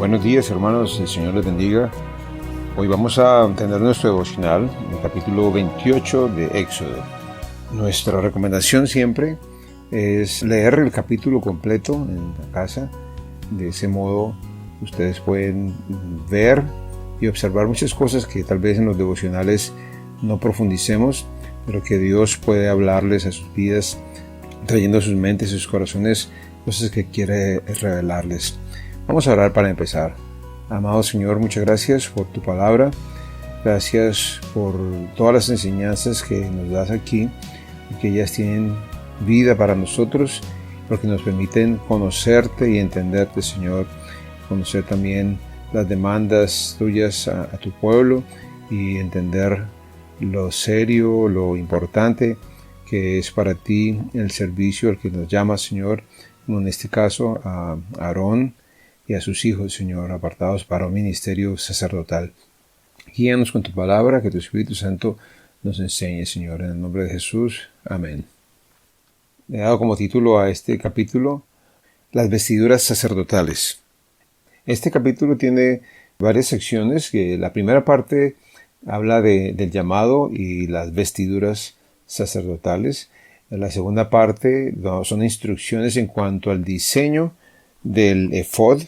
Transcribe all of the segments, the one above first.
Buenos días, hermanos, el Señor les bendiga. Hoy vamos a tener nuestro devocional, el capítulo 28 de Éxodo. Nuestra recomendación siempre es leer el capítulo completo en la casa. De ese modo ustedes pueden ver y observar muchas cosas que tal vez en los devocionales no profundicemos, pero que Dios puede hablarles a sus vidas, trayendo a sus mentes, a sus corazones, cosas que quiere revelarles. Vamos a orar para empezar. Amado Señor, muchas gracias por tu palabra. Gracias por todas las enseñanzas que nos das aquí y que ellas tienen vida para nosotros, porque nos permiten conocerte y entenderte, Señor. Conocer también las demandas tuyas a tu pueblo y entender lo serio, lo importante que es para ti el servicio al que nos llamas, Señor, como en este caso a Aarón y a sus hijos, Señor, apartados para un ministerio sacerdotal. Guíanos con tu palabra, que tu Espíritu Santo nos enseñe, Señor, en el nombre de Jesús. Amén. Le he dado como título a este capítulo, las vestiduras sacerdotales. Este capítulo tiene varias secciones, que la primera parte habla del llamado y las vestiduras sacerdotales. La segunda parte son instrucciones en cuanto al diseño del efod,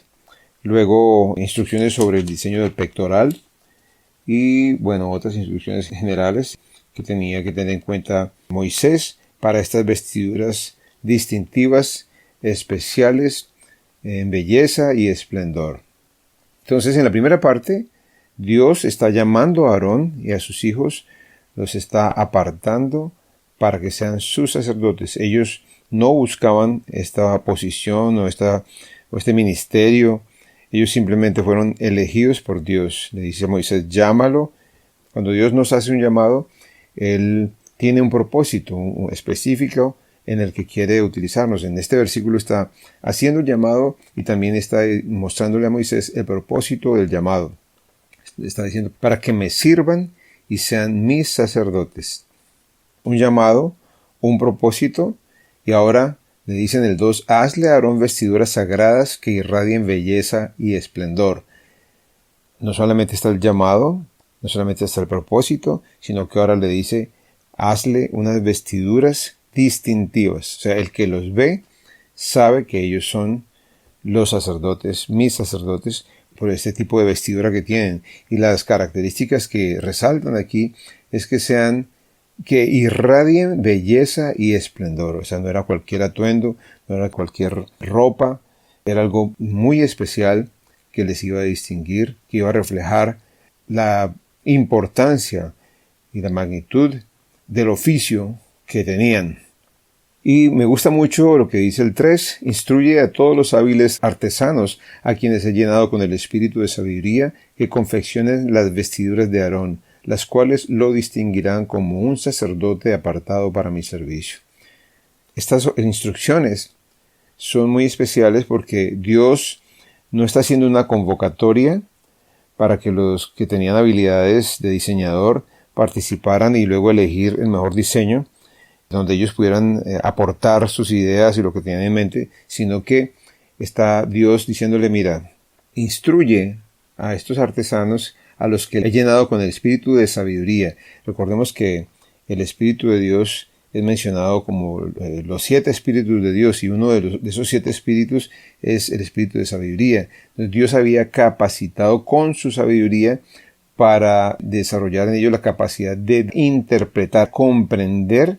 luego instrucciones sobre el diseño del pectoral y otras instrucciones generales que tenía que tener en cuenta Moisés para estas vestiduras distintivas, especiales, en belleza y esplendor. Entonces, en la primera parte, Dios está llamando a Aarón y a sus hijos, los está apartando para que sean sus sacerdotes. Ellos no buscaban esta posición o este ministerio. Ellos simplemente fueron elegidos por Dios. Le dice a Moisés, llámalo. Cuando Dios nos hace un llamado, Él tiene un propósito específico en el que quiere utilizarnos. En este versículo está haciendo el llamado y también está mostrándole a Moisés el propósito del llamado. Está diciendo, para que me sirvan y sean mis sacerdotes. Un llamado, un propósito, y ahora le dicen el 2, hazle a Aarón vestiduras sagradas que irradien belleza y esplendor. No solamente está el llamado, no solamente está el propósito, sino que ahora le dice, hazle unas vestiduras distintivas. O sea, el que los ve sabe que ellos son los sacerdotes, mis sacerdotes, por este tipo de vestidura que tienen. Y las características que resaltan aquí es que irradien belleza y esplendor. O sea, no era cualquier atuendo, no era cualquier ropa, era algo muy especial que les iba a distinguir, que iba a reflejar la importancia y la magnitud del oficio que tenían. Y me gusta mucho lo que dice el 3, instruye a todos los hábiles artesanos a quienes he llenado con el espíritu de sabiduría que confeccionen las vestiduras de Aarón, las cuales lo distinguirán como un sacerdote apartado para mi servicio. Estas instrucciones son muy especiales porque Dios no está haciendo una convocatoria para que los que tenían habilidades de diseñador participaran y luego elegir el mejor diseño, donde ellos pudieran aportar sus ideas y lo que tenían en mente, sino que está Dios diciéndole, mira, instruye a estos artesanos a los que he llenado con el espíritu de sabiduría. Recordemos que el espíritu de Dios es mencionado como los 7 espíritus de Dios, y uno de esos 7 espíritus es el espíritu de sabiduría. Entonces Dios había capacitado con su sabiduría para desarrollar en ellos la capacidad de interpretar, comprender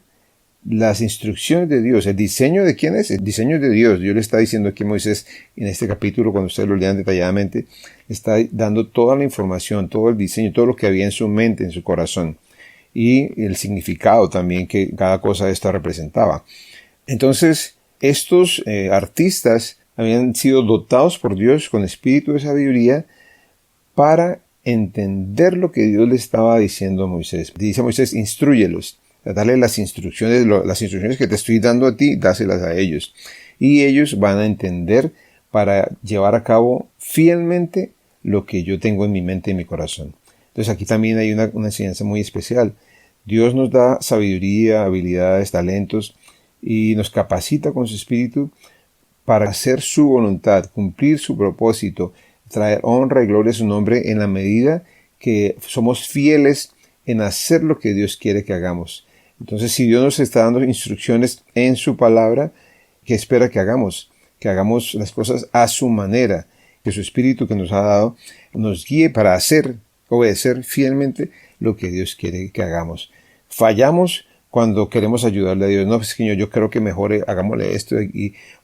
las instrucciones de Dios. ¿El diseño de quién es? El diseño de Dios. Dios le está diciendo aquí a Moisés en este capítulo, cuando ustedes lo lean detalladamente, está dando toda la información, todo el diseño, todo lo que había en su mente, en su corazón, y el significado también que cada cosa de esta representaba. Entonces, estos artistas habían sido dotados por Dios con espíritu de sabiduría para entender lo que Dios le estaba diciendo a Moisés. Dice a Moisés, instrúyelos. Dale las instrucciones que te estoy dando a ti, dáselas a ellos. Y ellos van a entender para llevar a cabo fielmente lo que yo tengo en mi mente y en mi corazón. Entonces aquí también hay una enseñanza muy especial. Dios nos da sabiduría, habilidades, talentos y nos capacita con su espíritu para hacer su voluntad, cumplir su propósito, traer honra y gloria a su nombre en la medida que somos fieles en hacer lo que Dios quiere que hagamos. Entonces, si Dios nos está dando instrucciones en su palabra, ¿qué espera que hagamos? Que hagamos las cosas a su manera, que su Espíritu que nos ha dado nos guíe para obedecer fielmente lo que Dios quiere que hagamos. Fallamos cuando queremos ayudarle a Dios. No, pues Señor, yo creo que mejor hagámosle esto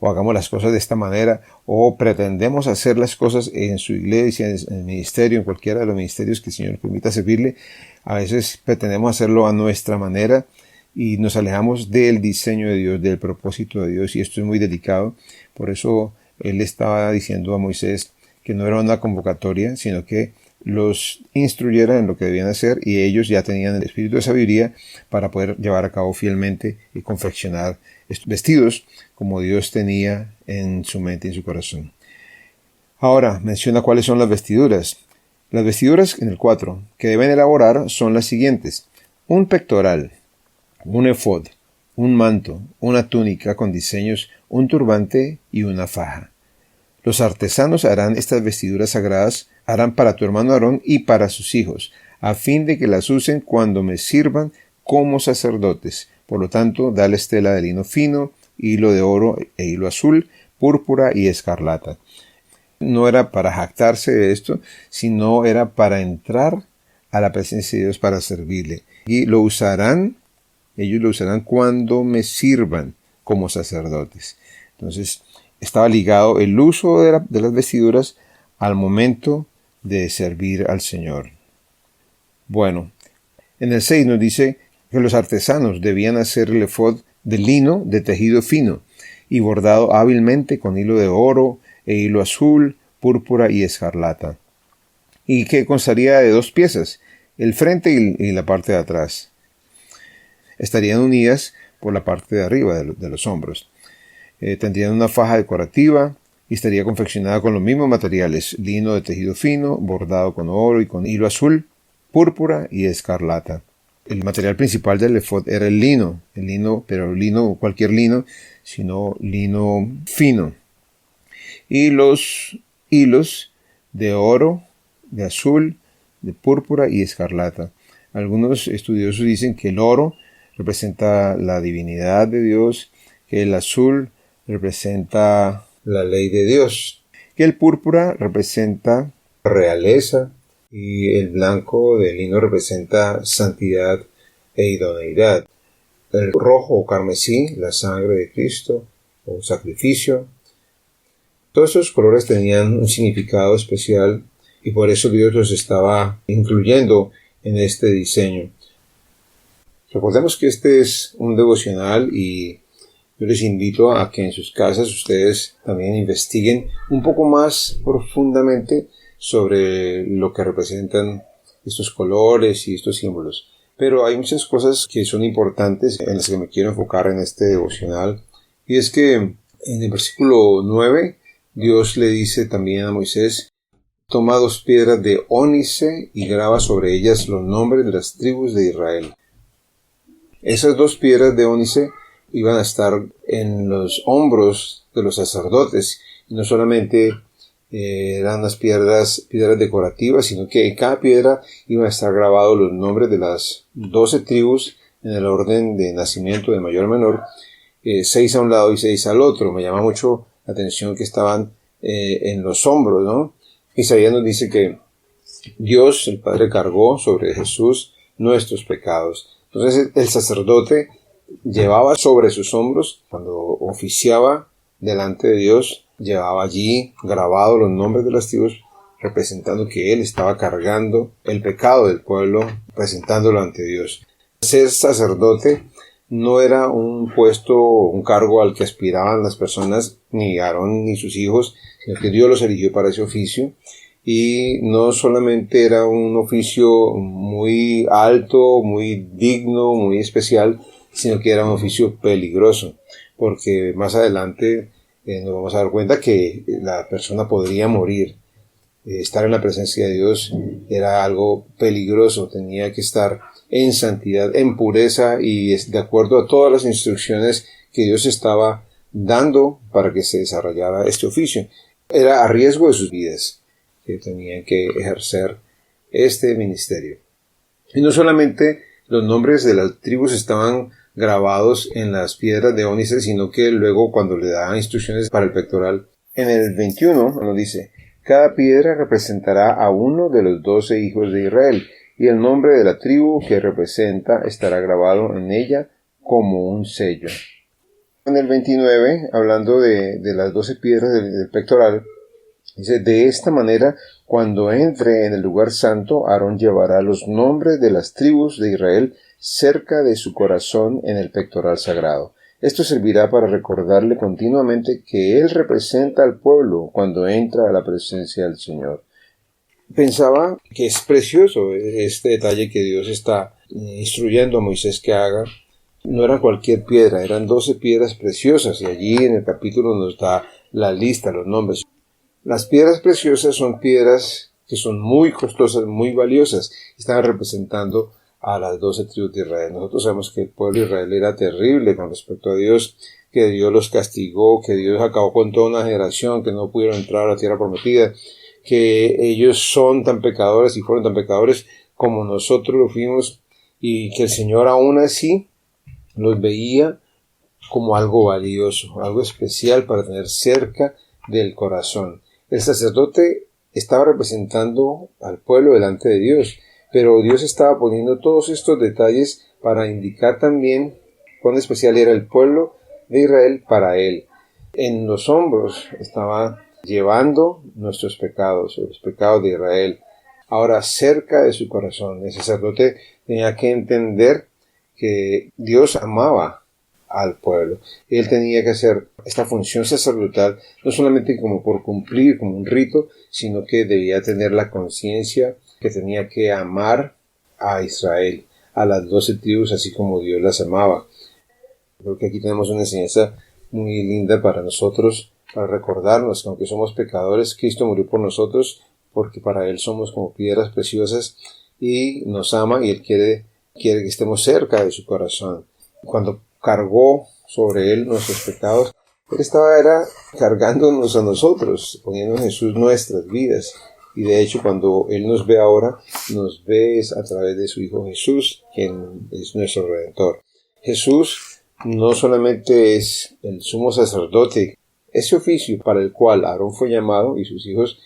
o hagamos las cosas de esta manera, o pretendemos hacer las cosas en su iglesia, en el ministerio, en cualquiera de los ministerios que el Señor permita servirle. A veces pretendemos hacerlo a nuestra manera y nos alejamos del diseño de Dios, del propósito de Dios, y esto es muy delicado. Por eso Él estaba diciendo a Moisés que no era una convocatoria, sino que los instruyera en lo que debían hacer, y ellos ya tenían el espíritu de sabiduría para poder llevar a cabo fielmente y confeccionar estos vestidos como Dios tenía en su mente y en su corazón. Ahora menciona cuáles son las vestiduras. Las vestiduras en el 4 que deben elaborar son las siguientes: un pectoral, un efod, un manto, una túnica con diseños, un turbante y una faja. Los artesanos harán estas vestiduras sagradas, harán para tu hermano Aarón y para sus hijos, a fin de que las usen cuando me sirvan como sacerdotes. Por lo tanto, dales tela de lino fino, hilo de oro e hilo azul, púrpura y escarlata. No era para jactarse de esto, sino era para entrar a la presencia de Dios para servirle. Y ellos lo usarán cuando me sirvan como sacerdotes. Entonces, estaba ligado el uso de las vestiduras al momento de servir al Señor. Bueno, en el 6 nos dice que los artesanos debían hacer el efod de lino de tejido fino y bordado hábilmente con hilo de oro e hilo azul, púrpura y escarlata, y que constaría de 2 piezas, el frente y la parte de atrás. Estarían unidas por la parte de arriba de los hombros. Tendrían una faja decorativa y estaría confeccionada con los mismos materiales: lino de tejido fino, bordado con oro y con hilo azul, púrpura y escarlata. El material principal del efod era el lino, pero cualquier lino, sino lino fino. Y los hilos de oro, de azul, de púrpura y escarlata. Algunos estudiosos dicen que el oro representa la divinidad de Dios, que el azul representa la ley de Dios, que el púrpura representa realeza y el blanco del lino representa santidad e idoneidad. El rojo o carmesí, la sangre de Cristo o sacrificio. Todos esos colores tenían un significado especial y por eso Dios los estaba incluyendo en este diseño. Recordemos que este es un devocional y yo les invito a que en sus casas ustedes también investiguen un poco más profundamente sobre lo que representan estos colores y estos símbolos. Pero hay muchas cosas que son importantes en las que me quiero enfocar en este devocional. Y es que en el versículo 9 Dios le dice también a Moisés: toma 2 piedras de ónice y graba sobre ellas los nombres de las tribus de Israel. Esas 2 piedras de ónice iban a estar en los hombros de los sacerdotes, y no solamente eran las piedras decorativas, sino que en cada piedra iban a estar grabados los nombres de las 12 tribus en el orden de nacimiento de mayor a menor, 6 a un lado y 6 al otro. Me llama mucho la atención que estaban en los hombros, ¿no? Isaías nos dice que Dios, el Padre, cargó sobre Jesús nuestros pecados. Entonces el sacerdote llevaba sobre sus hombros, cuando oficiaba delante de Dios, llevaba allí grabados los nombres de las tribus, representando que él estaba cargando el pecado del pueblo, presentándolo ante Dios. Ser sacerdote no era un puesto, un cargo al que aspiraban las personas, ni Aarón ni sus hijos, sino que Dios los eligió para ese oficio. Y no solamente era un oficio muy alto, muy digno, muy especial, sino que era un oficio peligroso, porque más adelante nos vamos a dar cuenta que la persona podría morir. Estar en la presencia de Dios era algo peligroso, tenía que estar en santidad, en pureza y de acuerdo a todas las instrucciones que Dios estaba dando para que se desarrollara este oficio. Era a riesgo de sus vidas. que tenían que ejercer este ministerio. Y no solamente los nombres de las tribus estaban grabados en las piedras de ónice, sino que luego cuando le daban instrucciones para el pectoral, en el 21 nos dice: cada piedra representará a uno de los 12 hijos de Israel, y el nombre de la tribu que representa estará grabado en ella como un sello. En el 29, hablando de las 12 piedras del pectoral, dice: de esta manera, cuando entre en el lugar santo, Aarón llevará los nombres de las tribus de Israel cerca de su corazón en el pectoral sagrado. Esto servirá para recordarle continuamente que él representa al pueblo cuando entra a la presencia del Señor. Pensaba que es precioso este detalle que Dios está instruyendo a Moisés que haga. No era cualquier piedra, eran 12 piedras preciosas, y allí en el capítulo nos da la lista, los nombres. Las piedras preciosas son piedras que son muy costosas, muy valiosas. Están representando a las 12 tribus de Israel. Nosotros sabemos que el pueblo de Israel era terrible con respecto a Dios, que Dios los castigó, que Dios acabó con toda una generación, que no pudieron entrar a la tierra prometida, que ellos son tan pecadores y fueron tan pecadores como nosotros lo fuimos, y que el Señor aún así los veía como algo valioso, algo especial para tener cerca del corazón. El sacerdote estaba representando al pueblo delante de Dios, pero Dios estaba poniendo todos estos detalles para indicar también cuán especial era el pueblo de Israel para él. En los hombros estaba llevando nuestros pecados, los pecados de Israel, ahora cerca de su corazón. El sacerdote tenía que entender que Dios amaba al pueblo. Él tenía que hacer esta función sacerdotal no solamente como por cumplir, como un rito, sino que debía tener la conciencia que tenía que amar a Israel, a las 12 tribus, así como Dios las amaba. Creo que aquí tenemos una enseñanza muy linda para nosotros, para recordarnos que aunque somos pecadores, Cristo murió por nosotros, porque para Él somos como piedras preciosas, y nos ama, y Él quiere que estemos cerca de su corazón. Cuando cargó sobre Él nuestros pecados, Él era cargándonos a nosotros, poniendo en Jesús nuestras vidas. Y de hecho, cuando Él nos ve ahora, nos ve a través de su Hijo Jesús, quien es nuestro Redentor. Jesús no solamente es el sumo sacerdote, ese oficio para el cual Aarón fue llamado y sus hijos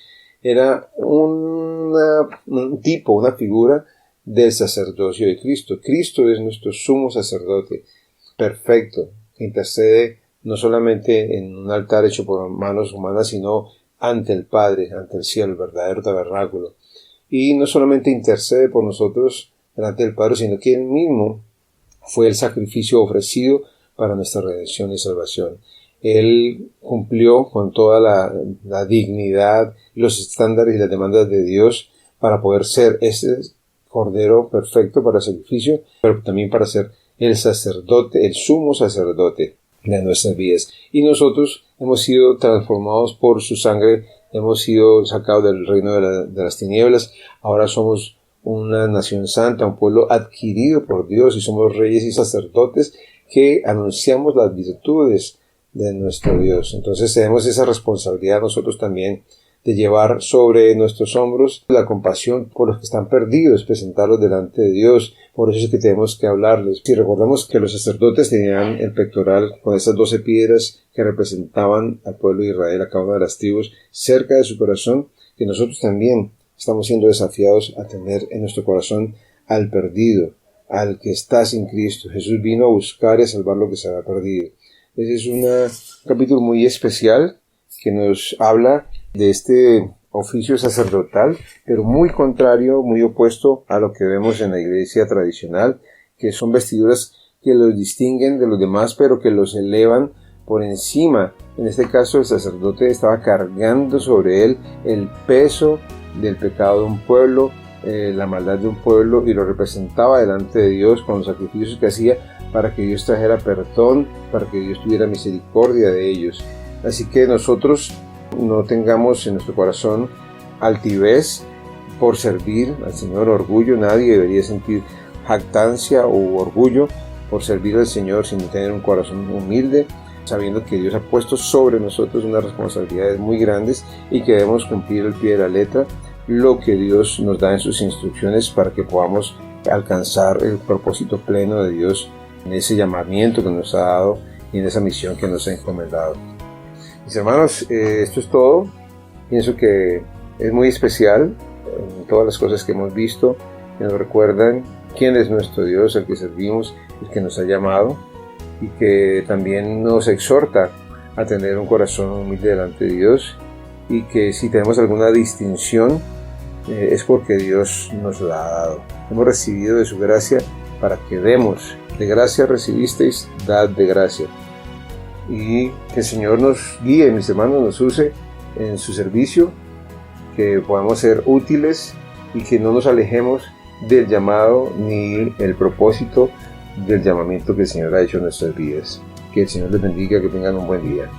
era un tipo, una figura del sacerdocio de Cristo. Cristo es nuestro sumo sacerdote perfecto, que intercede no solamente en un altar hecho por manos humanas, sino ante el Padre, ante el cielo, el verdadero tabernáculo. Y no solamente intercede por nosotros delante del Padre, sino que Él mismo fue el sacrificio ofrecido para nuestra redención y salvación. Él cumplió con toda la dignidad, los estándares y las demandas de Dios para poder ser ese Cordero perfecto para el sacrificio, pero también para ser el sacerdote, el sumo sacerdote de nuestras vidas. Y nosotros hemos sido transformados por su sangre, hemos sido sacados del reino de las tinieblas, ahora somos una nación santa, un pueblo adquirido por Dios, y somos reyes y sacerdotes que anunciamos las virtudes de nuestro Dios. Entonces tenemos esa responsabilidad nosotros también de llevar sobre nuestros hombros la compasión por los que están perdidos, presentarlos delante de Dios. Por eso es que tenemos que hablarles. Si recordamos que los sacerdotes tenían el pectoral con esas 12 piedras que representaban al pueblo de Israel, a cada una de las tribus, cerca de su corazón, que nosotros también estamos siendo desafiados a tener en nuestro corazón al perdido, al que está sin Cristo. Jesús vino a buscar y a salvar lo que se había perdido. Ese es un capítulo muy especial que nos habla de este oficio sacerdotal, pero muy contrario, muy opuesto a lo que vemos en la iglesia tradicional, que son vestiduras que los distinguen de los demás, pero que los elevan por encima. En este caso, el sacerdote estaba cargando sobre él el peso del pecado de un pueblo, la maldad de un pueblo, y lo representaba delante de Dios con los sacrificios que hacía para que Dios trajera perdón, para que Dios tuviera misericordia de ellos. Así que nosotros no tengamos en nuestro corazón altivez por servir al Señor, orgullo. Nadie debería sentir jactancia o orgullo por servir al Señor, sino tener un corazón humilde, sabiendo que Dios ha puesto sobre nosotros unas responsabilidades muy grandes y que debemos cumplir al pie de la letra lo que Dios nos da en sus instrucciones para que podamos alcanzar el propósito pleno de Dios en ese llamamiento que nos ha dado y en esa misión que nos ha encomendado. Mis hermanos, esto es todo. Pienso que es muy especial en todas las cosas que hemos visto, que nos recuerdan quién es nuestro Dios, el que servimos, el que nos ha llamado, y que también nos exhorta a tener un corazón humilde delante de Dios, y que si tenemos alguna distinción es porque Dios nos la ha dado. Hemos recibido de su gracia para que demos. De gracia recibisteis, dad de gracia. Y que el Señor nos guíe, mis hermanos, nos use en su servicio, que podamos ser útiles y que no nos alejemos del llamado ni el propósito del llamamiento que el Señor ha hecho en nuestras vidas. Que el Señor les bendiga, que tengan un buen día.